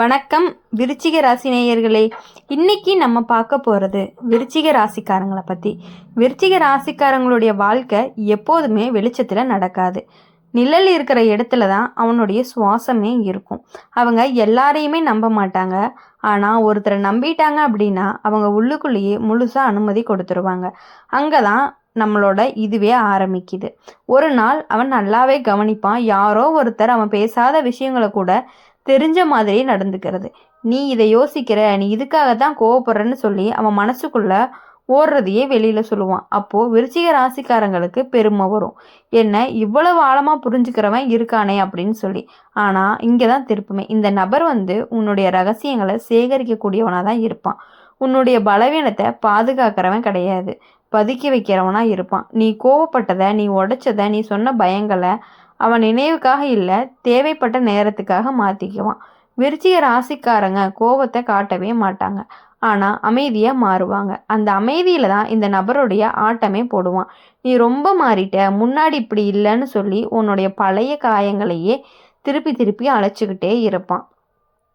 வணக்கம் விருச்சிக ராசி நேயர்களே. இன்னைக்கு நம்ம பார்க்க போகிறது விருச்சிக ராசிக்காரங்களை பற்றி. விருச்சிக ராசிக்காரங்களுடைய வாழ்க்கை எப்போதுமே வெளிச்சத்தில் நடக்காது. நிழல் இருக்கிற இடத்துல தான் அவனுடைய சுவாசமே இருக்கும். அவங்க எல்லாரையுமே நம்ப மாட்டாங்க. ஆனால் ஒருத்தரை நம்பிட்டாங்க அப்படின்னா அவங்க உள்ளுக்குள்ளேயே முழுசாக அனுமதி கொடுத்துருவாங்க. அங்கே தான் நம்மளோட இதுவே ஆரம்பிக்குது. ஒரு நாள் அவன் நல்லாவே கவனிப்பான். யாரோ ஒருத்தர் அவன் பேசாத விஷயங்களை கூட தெரிஞ்ச மாதிரியே நடந்துக்கிறது. நீ இதை யோசிக்கிற, நீ இதுக்காக தான் கோவப்படுறன்னு சொல்லி அவன் மனசுக்குள்ள ஓடுறதையே வெளியில சொல்லுவான். அப்போ விருச்சிக ராசிக்காரங்களுக்கு பெருமை வரும். என்ன இவ்வளவு ஆழமா புரிஞ்சுக்கிறவன் இருக்கானே அப்படின்னு சொல்லி. ஆனா இங்கதான் திருப்புமே. இந்த நபர் உன்னுடைய ரகசியங்களை சேகரிக்கக்கூடியவனா தான் இருப்பான். உன்னுடைய பலவீனத்தை பாதுகாக்கிறவன் கிடையாது, பதுக்கி வைக்கிறவனா இருப்பான். நீ கோவப்பட்டதை, நீ உடைச்சதை, நீ சொன்ன பயங்களை அவன் நினைவுக்காக இல்லை, தேவைப்பட்ட நேரத்துக்காக மாற்றிக்குவான். விருச்சிக ராசிக்காரங்க கோபத்தை காட்டவே மாட்டாங்க, ஆனால் அமைதியாக மாறுவாங்க. அந்த அமைதியில் தான் இந்த நபருடைய ஆட்டமே போடுவான். நீ ரொம்ப மாறிட்ட, முன்னாடி இப்படி இல்லைன்னு சொல்லி உன்னுடைய பழைய காயங்களையே திருப்பி திருப்பி அழைச்சிக்கிட்டே இருப்பான்.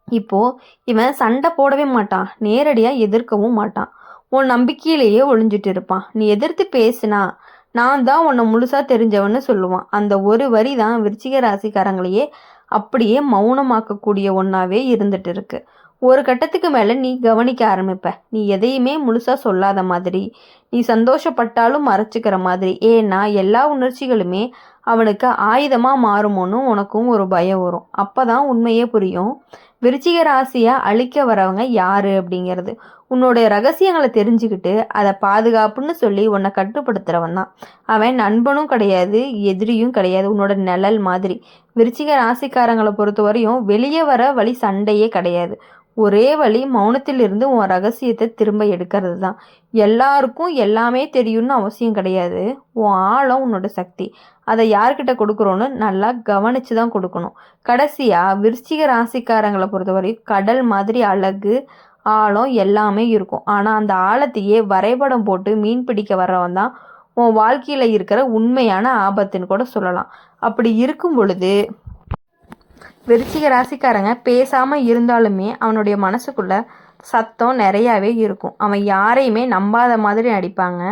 இப்போது இவன் சண்டை போடவே மாட்டான், நேரடியாக எதிர்க்கவும் மாட்டான். உன் நம்பிக்கையிலேயே ஒளிஞ்சிட்டு இருப்பான். நீ எதிர்த்து பேசுனா நான் தான் உன்னை முழுசாக தெரிஞ்சவன்னு சொல்லுவான். அந்த ஒரு வரி தான் விருச்சிக ராசிக்காரங்களையே அப்படியே மௌனமாக்கக்கூடிய ஒன்றாவே இருந்துட்டு இருக்கு. ஒரு கட்டத்துக்கு மேலே நீ கவனிக்க ஆரம்பிப்ப. நீ எதையுமே முழுசாக சொல்லாத மாதிரி, நீ சந்தோஷப்பட்டாலும் மறைச்சிக்கிற மாதிரி. ஏன்னா எல்லா உணர்ச்சிகளுமே அவனுக்கு ஆயுதமாக மாறுமோன்னு உனக்கும் ஒரு பயம் வரும். அப்போ தான் உண்மையே புரியும் விருச்சிக ராசியை அழிக்க வரவங்க யாரு அப்படிங்கிறது. உன்னோடைய ரகசியங்களை தெரிஞ்சுக்கிட்டு அதை பாதுகாப்புன்னு சொல்லி உன்னை கட்டுப்படுத்துகிறவன் தான். அவன் நண்பனும் கிடையாது, எதிரியும் கிடையாது, உன்னோட நிழல் மாதிரி. விருச்சிக ராசிக்காரங்களை பொறுத்த வரையும் வெளியே வர வழி சண்டையே கிடையாது. ஒரே வழி மௌனத்திலிருந்து உன் ரகசியத்தை திரும்ப எடுக்கிறது தான். எல்லாருக்கும் எல்லாமே தெரியும்னு அவசியம் கிடையாது. உன் ஆழம் உன்னோட சக்தி. அதை யார்கிட்ட கொடுக்குறோன்னு நல்லா கவனித்து தான் கொடுக்கணும். கடைசியாக விருச்சிக ராசிக்காரங்களை பொறுத்தவரை கடல் மாதிரி அழகு, ஆழம் எல்லாமே இருக்கும். ஆனால் அந்த ஆழத்தையே வரைபடம் போட்டு மீன் பிடிக்க வர்றவன் தான் உன் வாழ்க்கையில் இருக்கிற உண்மையான ஆபத்துன்னு கூட சொல்லலாம். அப்படி இருக்கும் பொழுது விருச்சிக ராசிக்காரங்க பேசாமல் இருந்தாலுமே அவனுடைய மனசுக்குள்ள சத்தம் நிறையாவே இருக்கும். அவன் யாரையுமே நம்பாத மாதிரி நடிப்பாங்க.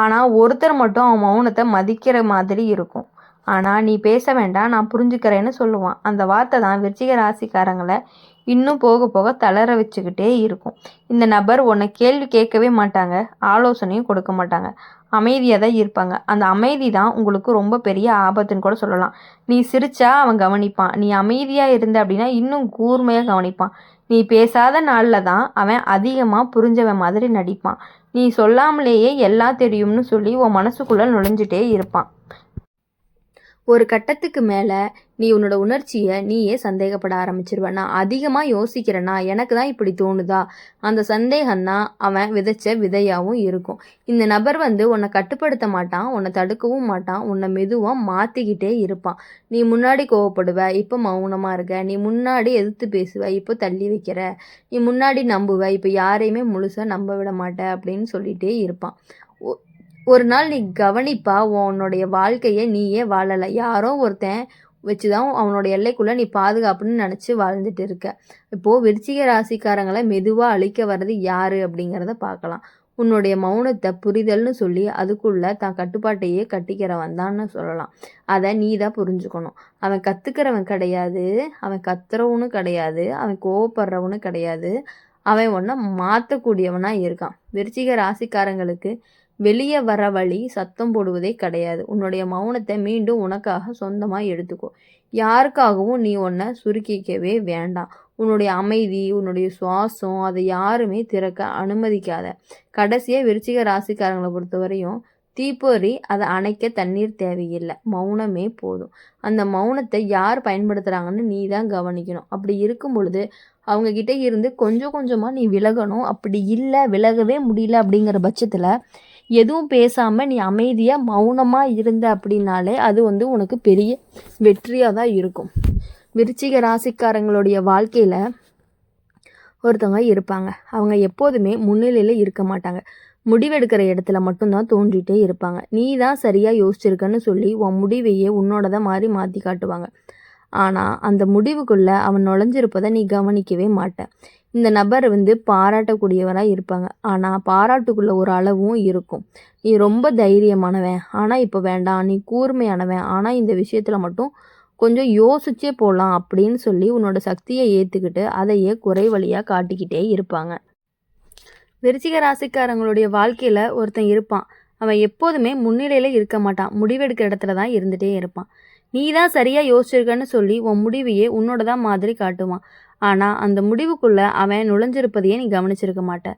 ஆனால் ஒருத்தர் மட்டும் அவன் மௌனத்தை மதிக்கிற மாதிரி இருக்கும். ஆனால் நீ பேச வேண்டாம், நான் புரிஞ்சுக்கிறேன்னு சொல்லுவான். அந்த வார்த்தை தான் விருச்சிக ராசிக்காரங்களை இன்னும் போக போக தளர வச்சுக்கிட்டே இருக்கும். இந்த நபர் உன்னை கேள்வி கேட்கவே மாட்டாங்க, ஆலோசனையும் கொடுக்க மாட்டாங்க, அமைதியாக தான் இருப்பாங்க. அந்த அமைதி தான் உங்களுக்கு ரொம்ப பெரிய ஆபத்துன்னு கூட சொல்லலாம். நீ சிரிச்சா அவன் கவனிப்பான், நீ அமைதியாக இருந்த அப்படின்னா இன்னும் கூர்மையாக கவனிப்பான். நீ பேசாத நாளில் தான் அவன் அதிகமாக புரிஞ்சவன் மாதிரி நடிப்பான். நீ சொல்லாமலேயே எல்லாம் தெரியும்னு சொல்லி உன் மனசுக்குள்ளே நுழைஞ்சிட்டே இருப்பான். ஒரு கட்டத்துக்கு மேலே நீ உன்னோட உணர்ச்சியை நீயே சந்தேகப்பட ஆரம்பிச்சிருவ. நான் அதிகமாக யோசிக்கிறேன்னா எனக்கு தான் இப்படி தோணுதா? அந்த சந்தேகம்தான் அவன் விதைச்ச விதையாகவும் இருக்கும். இந்த நபர் உன்னை கட்டுப்படுத்த மாட்டான், உன்னை தடுக்கவும் மாட்டான், உன்னை மெதுவாக மாற்றிக்கிட்டே இருப்பான். நீ முன்னாடி கோவப்படுவ, இப்போ மௌனமாக இருக்க. நீ முன்னாடி எதிர்த்து பேசுவ, இப்போ தள்ளி வைக்கிற. நீ முன்னாடி நம்புவ, இப்போ யாரையுமே முழுசாக நம்ப விட மாட்ட அப்படின்னு சொல்லிகிட்டே இருப்பான். ஒரு நாள் நீ கவனிப்பா, உன்னுடைய வாழ்க்கையை நீயே வாழலை, யாரோ ஒருத்தன் வச்சுதான் அவனோட எல்லைக்குள்ளே நீ பாதுகாப்புன்னு நினச்சி வாழ்ந்துட்டு இருக்க. இப்போது விருச்சிக ராசிக்காரங்களை மெதுவாக அழிக்க வர்றது யார் அப்படிங்கிறத பார்க்கலாம். உன்னுடைய மௌனத்தை புரிதல்னு சொல்லி அதுக்குள்ளே தான் கட்டுப்பாட்டையே கட்டிக்கிறவன் தான்னு சொல்லலாம். அதை நீ தான் புரிஞ்சுக்கணும். அவன் கற்றுக்கிறவன் கிடையாது, அவன் கத்துறவனும் கிடையாது, அவன் கோவப்படுறவனும் கிடையாது. அவன் ஒன்றை மாற்றக்கூடியவனாக இருக்கான். விருச்சிக ராசிக்காரங்களுக்கு வெளியே வர வழி சத்தம் போடுவதே கிடையாது. உன்னுடைய மௌனத்தை மீண்டும் உனக்காக சொந்தமாக எடுத்துக்கோ. யாருக்காகவும் நீ உன்னை சுருக்கிக்கவே வேண்டாம். உன்னுடைய அமைதி, உன்னுடைய சுவாசம், அதை யாருமே திறக்க அனுமதிக்காத. கடைசியாக விருச்சிக ராசிக்காரங்களை பொறுத்தவரையும் தீப்பொறி அதை அணைக்க தண்ணீர் தேவையில்லை, மௌனமே போதும். அந்த மௌனத்தை யார் பயன்படுத்துகிறாங்கன்னு நீ தான் கவனிக்கணும். அப்படி இருக்கும் பொழுது அவங்கக்கிட்ட இருந்து கொஞ்சம் கொஞ்சமாக நீ விலகணும். அப்படி இல்லை, விலகவே முடியல அப்படிங்கிற பட்சத்தில் எதுவும் பேசாமல் நீ அமைதியாக மௌனமாக இருந்த அப்படின்னாலே அது உனக்கு பெரிய வெற்றியாக தான் இருக்கும். விருச்சிக ராசிக்காரங்களுடைய வாழ்க்கையில் ஒருத்தவங்க இருப்பாங்க. அவங்க எப்போதுமே முன்னிலையில் இருக்க மாட்டாங்க. முடிவெடுக்கிற இடத்துல மட்டும்தான் தோன்றிட்டே இருப்பாங்க. நீ தான் சரியாக யோசிச்சிருக்கன்னு சொல்லி உன் முடிவையே உன்னோட தான் மாற்றி காட்டுவாங்க. ஆனால் அந்த முடிவுக்குள்ளே அவன் நுழைஞ்சிருப்பதை நீ கவனிக்கவே மாட்ட. இந்த நபர் பாராட்டக்கூடியவராக இருப்பாங்க. ஆனால் பாராட்டுக்குள்ளே ஒரு அளவும் இருக்கும். நீ ரொம்ப தைரியமானவன், ஆனால் இப்போ வேண்டாம். நீ கூர்மையானவன், ஆனால் இந்த விஷயத்தில் மட்டும் கொஞ்சம் யோசிச்சே போகலாம் அப்படின்னு சொல்லி உன்னோட சக்தியை ஏற்றுக்கிட்டு அதையே குறை வழியாக காட்டிக்கிட்டே இருப்பாங்க. விருச்சிக ராசிக்காரங்களுடைய வாழ்க்கையில் ஒருத்தன் இருப்பான். அவன் எப்போதுமே முன்னிலையில் இருக்க மாட்டான். முடிவெடுக்கிற இடத்துல தான் இருந்துகிட்டே இருப்பான். நீ தான் சரியாக யோசிச்சிருக்கன்னு சொல்லி உன் முடிவையே உன்னோட தான் மாதிரி காட்டுவான். ஆனால் அந்த முடிவுக்குள்ளே அவன் நுழைஞ்சிருப்பதையே நீ கவனிச்சிருக்க மாட்ட.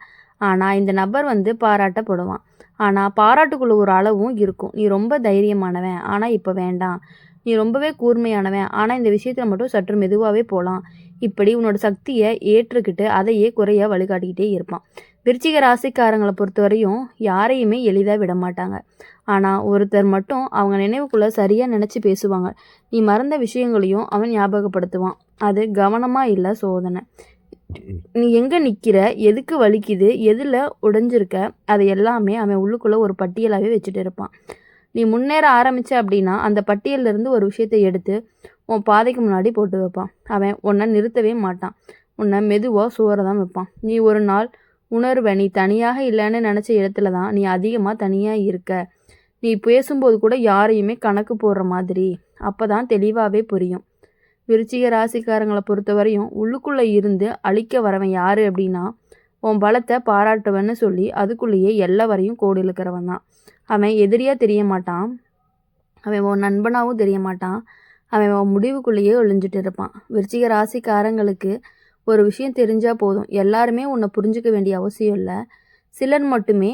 ஆனால் இந்த நபர் பாராட்டப்படுவான். ஆனால் பாராட்டுக்குள்ள ஒரு அளவும் இருக்கும். நீ ரொம்ப தைரியமானவன், ஆனால் இப்போ வேண்டாம். நீ ரொம்பவே கூர்மையானவன், ஆனால் இந்த விஷயத்தில் மட்டும் சற்று மெதுவாகவே போகலாம். இப்படி உன்னோட சக்தியை ஏற்றுக்கிட்டு அதையே குறைய வழிகாட்டிக்கிட்டே இருப்பான். விருச்சிக ராசிக்காரங்களை பொறுத்தவரையும் யாரையுமே எளிதாக விட மாட்டாங்க. ஆனால் ஒருத்தர் மட்டும் அவங்க நினைவுக்குள்ளே சரியாக நினச்சி பேசுவாங்க. நீ மறந்த விஷயங்களையும் அவன் ஞாபகப்படுத்துவான். அது கவனமாக இல்லை, சோதனை. நீ எங்கே நிற்கிற, எதுக்கு வலிக்குது, எதில் உடைஞ்சிருக்க, அதை எல்லாமே அவன் உள்ளுக்குள்ளே ஒரு பட்டியலாகவே வச்சுட்டு இருப்பான். நீ முன்னேற ஆரம்பித்த அப்படின்னா அந்த பட்டியலிருந்து ஒரு விஷயத்தை எடுத்து உன் பாதைக்கு முன்னாடி போட்டு வைப்பான். அவன் உன்னை நிறுத்தவே மாட்டான். உன்னை மெதுவாக சோற தான் வைப்பான். நீ ஒரு நாள் உணர்வை நீ தனியாக இல்லைன்னு நினச்ச இடத்துல தான் நீ அதிகமாக தனியாக இருக்க. நீ பேசும்போது கூட யாரையுமே கணக்கு போடுற மாதிரி. அப்போ தான் தெளிவாகவே புரியும். விருச்சிக ராசிக்காரங்களை பொறுத்தவரையும் உள்ளுக்குள்ளே இருந்து அழிக்க வரவன் யார் அப்படின்னா, உன் பலத்தை பாராட்டுவன்னு சொல்லி அதுக்குள்ளேயே எல்லா வரையும் கோடு இழுக்கிறவன் தான். அவன் எதிரியாக தெரிய மாட்டான். அவன் உன் நண்பனாகவும் தெரிய மாட்டான். அவன் உன் முடிவுக்குள்ளேயே ஒளிஞ்சிட்டு இருப்பான். விருச்சிக ராசிக்காரங்களுக்கு ஒரு விஷயம் தெரிஞ்சால் போதும். எல்லாருமே உன்னை புரிஞ்சுக்க வேண்டிய அவசியம் இல்லை. சிலர் மட்டுமே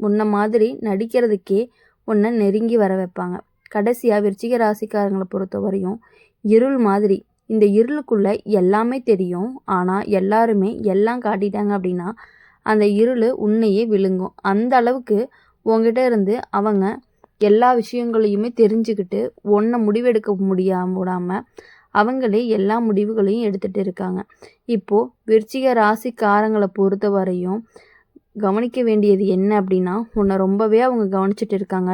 உன்னை மாதிரி நடிக்கிறதுக்கே உன்னை நெருங்கி வர வைப்பாங்க. கடைசியாக விருச்சிக ராசிக்காரங்களை பொறுத்தவரையும் இருள் மாதிரி. இந்த இருளுக்குள்ளே எல்லாமே தெரியும். ஆனால் எல்லாருமே எல்லாம் காட்டிட்டாங்க அப்படின்னா அந்த இருள் உன்னையே விழுங்கும். அந்த அளவுக்கு உங்ககிட்ட இருந்து அவங்க எல்லா விஷயங்களையுமே தெரிஞ்சுக்கிட்டு ஒன்றை முடிவெடுக்க விடாமல் அவங்களே எல்லா முடிவுகளையும் எடுத்துகிட்டு இருக்காங்க. இப்போது விருச்சிக ராசிக்காரங்களை பொறுத்த வரையும் கவனிக்க வேண்டியது என்ன அப்படின்னா, உன்னை ரொம்பவே அவங்க கவனிச்சிட்டு இருக்காங்க.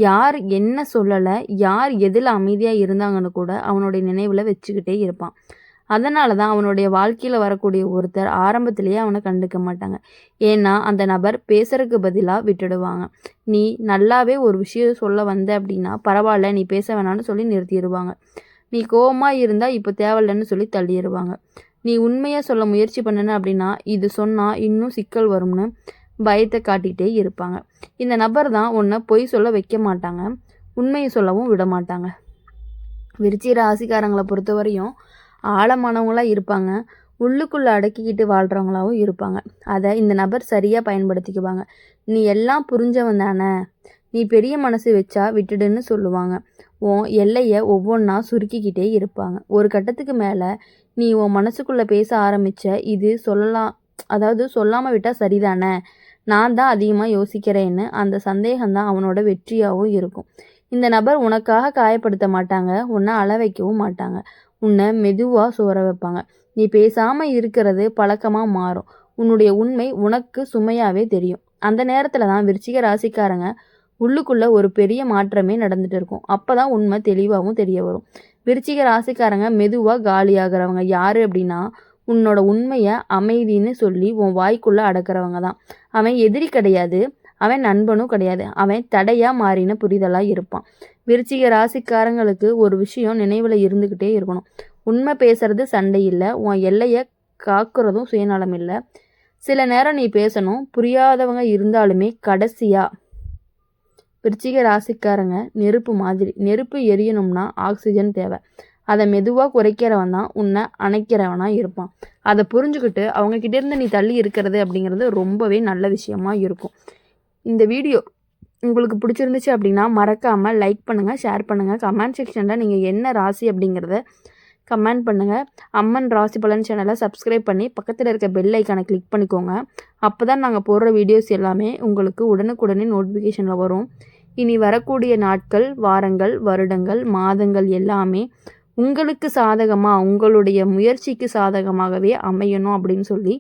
யார் என்ன சொல்லலை, யார் எதில் அமைதியாக இருந்தாங்கன்னு கூட அவனுடைய நினைவில் வச்சுக்கிட்டே இருப்பான். அதனால தான் அவனுடைய வாழ்க்கையில் வரக்கூடிய ஒருத்தர் ஆரம்பத்திலேயே அவனை கண்டுக்க மாட்டாங்க. ஏன்னா அந்த நபர் பேசுறதுக்கு பதிலாக விட்டுடுவாங்க. நீ நல்லாவே ஒரு விஷயம் சொல்ல வந்த அப்படின்னா பரவாயில்ல, நீ பேச வேணான்னு சொல்லி நிறுத்திடுவாங்க. நீ கோவமாக இருந்தால் இப்போ தேவையில்லைன்னு சொல்லி தள்ளிடுவாங்க. நீ உண்மையாக சொல்ல முயற்சி பண்ணுன அப்படின்னா இது சொன்னால் இன்னும் சிக்கல் வரும்னு பயத்தை காட்டிகிட்டே இருப்பாங்க. இந்த நபர் தான் உன்னை பொய் சொல்ல வைக்க மாட்டாங்க, உண்மையை சொல்லவும் விட மாட்டாங்க. விருச்சிக ராசிக்காரங்களை பொறுத்தவரையும் ஆழமானவங்களாக இருப்பாங்க. உள்ளுக்குள்ளே அடக்கிக்கிட்டு வாழ்கிறவங்களாகவும் இருப்பாங்க. அதை இந்த நபர் சரியாக பயன்படுத்திக்குவாங்க. நீ எல்லாம் புரிஞ்சவன் தானே, நீ பெரிய மனசு வச்சா விட்டுடுன்னு சொல்லுவாங்க. உன் எல்லையை ஒவ்வொன்றா சுருக்கிக்கிட்டே இருப்பாங்க. ஒரு கட்டத்துக்கு மேலே நீ உன் மனசுக்குள்ளே பேச ஆரம்பித்த இது சொல்லாமல் விட்டால் சரிதானே, நான் தான் அதிகமாக யோசிக்கிறேன்னு அந்த சந்தேகம்தான் அவனோட வெற்றியாகவும் இருக்கும். இந்த நபர் உனக்காக காயப்படுத்த மாட்டாங்க, உன்னை அள வைக்கவும் மாட்டாங்க. உன்னை மெதுவாக சோற வைப்பாங்க. நீ பேசாமல் இருக்கிறது பழக்கமாக மாறும். உன்னுடைய உண்மை உனக்கு சுமையாகவே தெரியும். அந்த நேரத்தில் தான் விருச்சிக ராசிக்காரங்க உள்ளுக்குள்ளே ஒரு பெரிய மாற்றமே நடந்துட்டு இருக்கும். அப்போ தான் உண்மை தெளிவாகவும் தெரிய வரும். விருச்சிக ராசிக்காரங்க மெதுவாக காலியாகிறவங்க யார் அப்படின்னா, உன்னோட உண்மையை அமைதின்னு சொல்லி உன் வாய்க்குள்ளே அடக்கிறவங்க தான். அவன் எதிரி கிடையாது, அவன் நண்பனும் கிடையாது, அவன் தடையாக மாறின புரிதலாக இருப்பான். விருச்சிக ராசிக்காரங்களுக்கு ஒரு விஷயம் நினைவில் இருந்துக்கிட்டே இருக்கணும். உண்மை பேசுறது சண்டை இல்லை, உன் எல்லையை காக்கிறதும் சுயநலம் இல்லை. சில நேரம் நீ பேசணும், புரியாதவங்க இருந்தாலுமே கடைசியாக விருச்சிக ராசிக்காரங்க நெருப்பு மாதிரி. நெருப்பு எரியணும்னா ஆக்சிஜன் தேவை. அதை மெதுவாக குறைக்கிறவன் தான் உன்னை அணைக்கிறவனாக இருப்பான். அதை புரிஞ்சுக்கிட்டு அவங்கக்கிட்டேருந்து நீ தள்ளி இருக்கிறது அப்படிங்கிறது ரொம்பவே நல்ல விஷயமா இருக்கும். இந்த வீடியோ உங்களுக்கு பிடிச்சிருந்துச்சு அப்படின்னா மறக்காமல் லைக் பண்ணுங்கள், ஷேர் பண்ணுங்கள். கமெண்ட் செக்ஷனில் நீங்கள் என்ன ராசி அப்படிங்கிறத கமெண்ட் பண்ணுங்கள். அம்மன் ராசி பலன் சேனலை சப்ஸ்கிரைப் பண்ணி பக்கத்தில் இருக்க பெல் ஐக்கானை கிளிக் பண்ணிக்கோங்க. அப்போ தான் நாங்கள் போடுற வீடியோஸ் எல்லாமே உங்களுக்கு உடனுக்குடனே நோட்டிஃபிகேஷனில் வரும். இனி வரக்கூடிய நாட்கள், வாரங்கள், வருடங்கள், மாதங்கள் எல்லாமே உங்களுக்கு சாதகமாக, உங்களுடைய முயற்சிக்கு சாதகமாகவே அமையணும் அப்படின்னு சொல்லி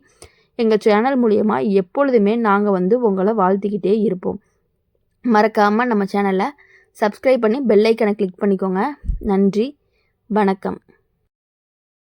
எங்கள் சேனல் மூலமா எப்பொழுதுமே நாங்கள் உங்களை வாழ்த்திக்கிட்டே இருப்போம். மறக்காமல் நம்ம சேனலை சப்ஸ்கிரைப் பண்ணி பெல் ஐக்கனை கிளிக் பண்ணிக்கோங்க. நன்றி, வணக்கம்.